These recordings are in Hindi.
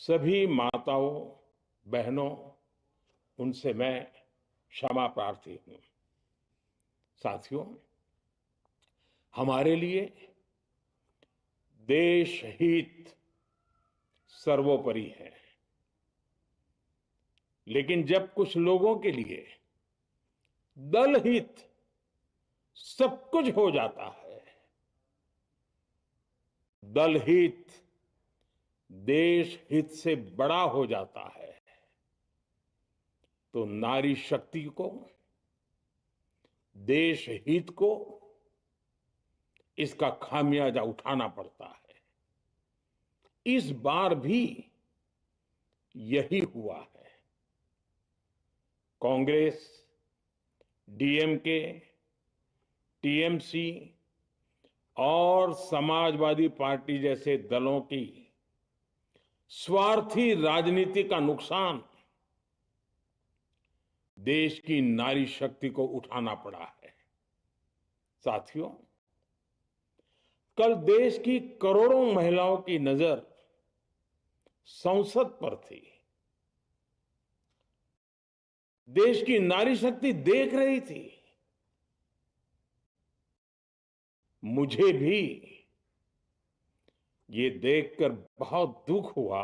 सभी माताओं बहनों, उनसे मैं क्षमा प्रार्थी हूं। साथियों, हमारे लिए देश हित सर्वोपरि है, लेकिन जब कुछ लोगों के लिए दल हित सब कुछ हो जाता है, दल हित देश हित से बड़ा हो जाता है, तो नारी शक्ति को, देश हित को इसका खामियाजा उठाना पड़ता है। इस बार भी यही हुआ है। कांग्रेस, डीएमके, टीएमसी और समाजवादी पार्टी जैसे दलों की स्वार्थी राजनीति का नुकसान देश की नारी शक्ति को उठाना पड़ा है। साथियों, कल देश की करोड़ों महिलाओं की नजर संसद पर थी। देश की नारी शक्ति देख रही थी। मुझे भी ये देखकर बहुत दुख हुआ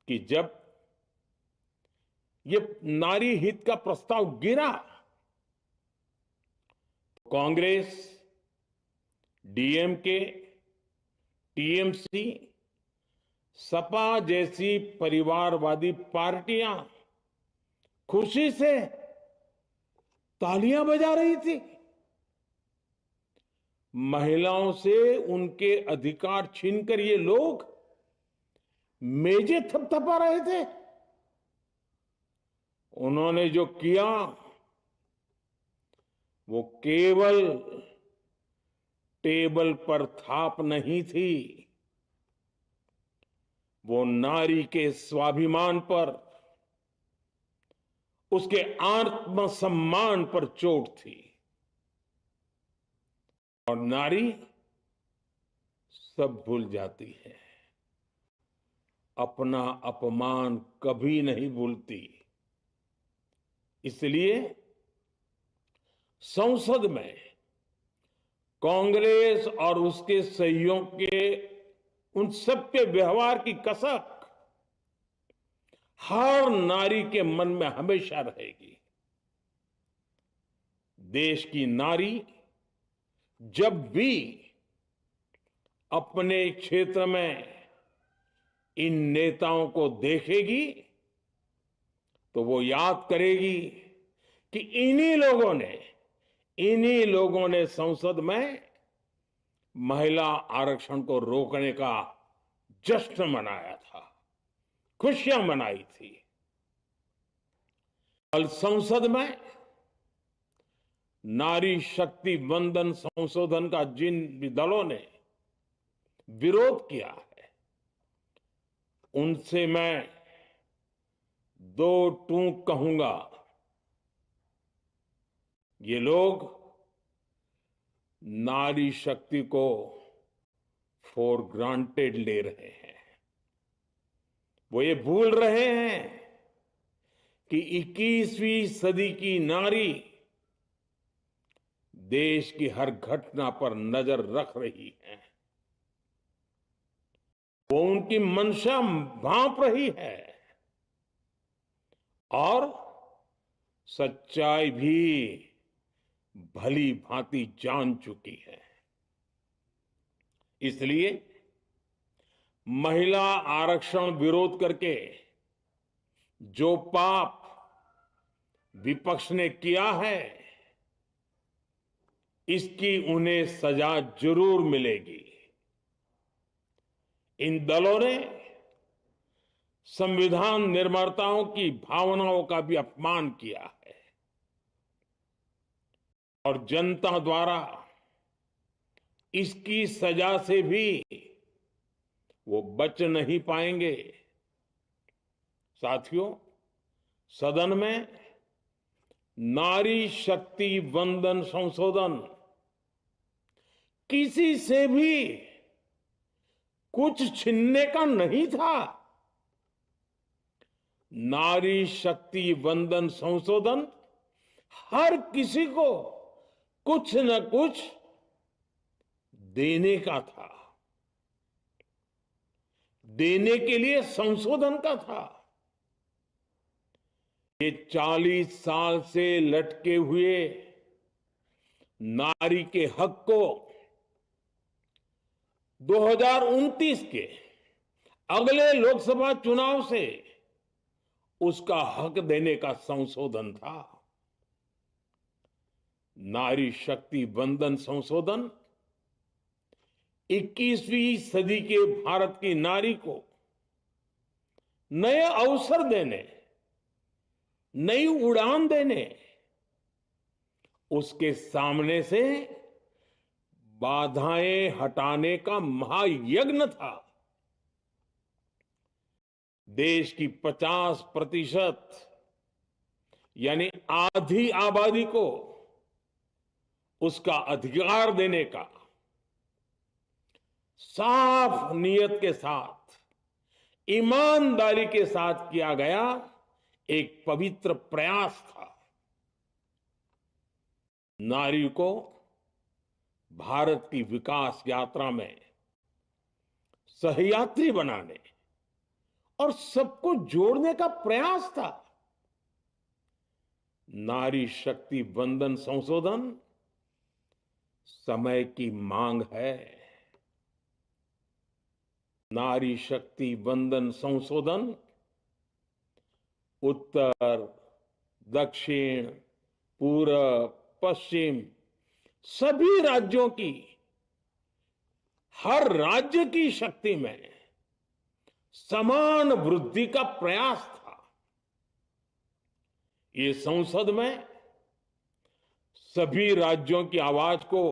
कि जब ये नारी हित का प्रस्ताव गिरा, कांग्रेस, डीएमके, टीएमसी, सपा जैसी परिवारवादी पार्टियां खुशी से तालियां बजा रही थी। महिलाओं से उनके अधिकार छीनकर ये लोग मेजें थपथपा रहे थे। उन्होंने जो किया वो केवल टेबल पर थाप नहीं थी, वो नारी के स्वाभिमान पर, उसके आत्मसम्मान पर चोट थी। और नारी सब भूल जाती है, अपना अपमान कभी नहीं भूलती। इसलिए संसद में कांग्रेस और उसके सहयोग के उन सबके व्यवहार की कसक हर नारी के मन में हमेशा रहेगी। देश की नारी जब भी अपने क्षेत्र में इन नेताओं को देखेगी तो वो याद करेगी कि इन्हीं लोगों ने संसद में महिला आरक्षण को रोकने का जश्न मनाया था, खुशियां मनाई थी। कल संसद में नारी शक्ति वंदन संशोधन का जिन दलों ने विरोध किया है, उनसे मैं दो टूक कहूंगा। ये लोग नारी शक्ति को फॉर ग्रांटेड ले रहे हैं। वो ये भूल रहे हैं कि 21वीं सदी की नारी देश की हर घटना पर नजर रख रही है। वो उनकी मंशा भांप रही है और सच्चाई भी भली भांति जान चुकी है। इसलिए महिला आरक्षण विरोध करके जो पाप विपक्ष ने किया है, इसकी उन्हें सजा जरूर मिलेगी। इन दलों ने संविधान निर्माताओं की भावनाओं का भी अपमान किया है और जनता द्वारा इसकी सजा से भी वो बच नहीं पाएंगे। साथियों, सदन में नारी शक्ति वंदन संशोधन किसी से भी कुछ छीनने का नहीं था। नारी शक्ति वंदन संशोधन हर किसी को कुछ न कुछ देने का था, देने के लिए संशोधन का था। ये 40 साल से लटके हुए नारी के हक को 2029 के अगले लोकसभा चुनाव से उसका हक देने का संशोधन था। नारी शक्ति वंदन संशोधन 21वीं सदी के भारत की नारी को नए अवसर देने, नई उड़ान देने, उसके सामने से बाधाएं हटाने का महायज्ञ था। देश की 50% यानी आधी आबादी को उसका अधिकार देने का साफ नियत के साथ, ईमानदारी के साथ किया गया एक पवित्र प्रयास था। नारी को भारत की विकास यात्रा में सहयात्री बनाने और सबको जोड़ने का प्रयास था। नारी शक्ति वंदन संशोधन समय की मांग है। नारी शक्ति वंदन संशोधन उत्तर, दक्षिण, पूर्व, पश्चिम सभी राज्यों की, हर राज्य की शक्ति में समान वृद्धि का प्रयास था। ये संसद में सभी राज्यों की आवाज को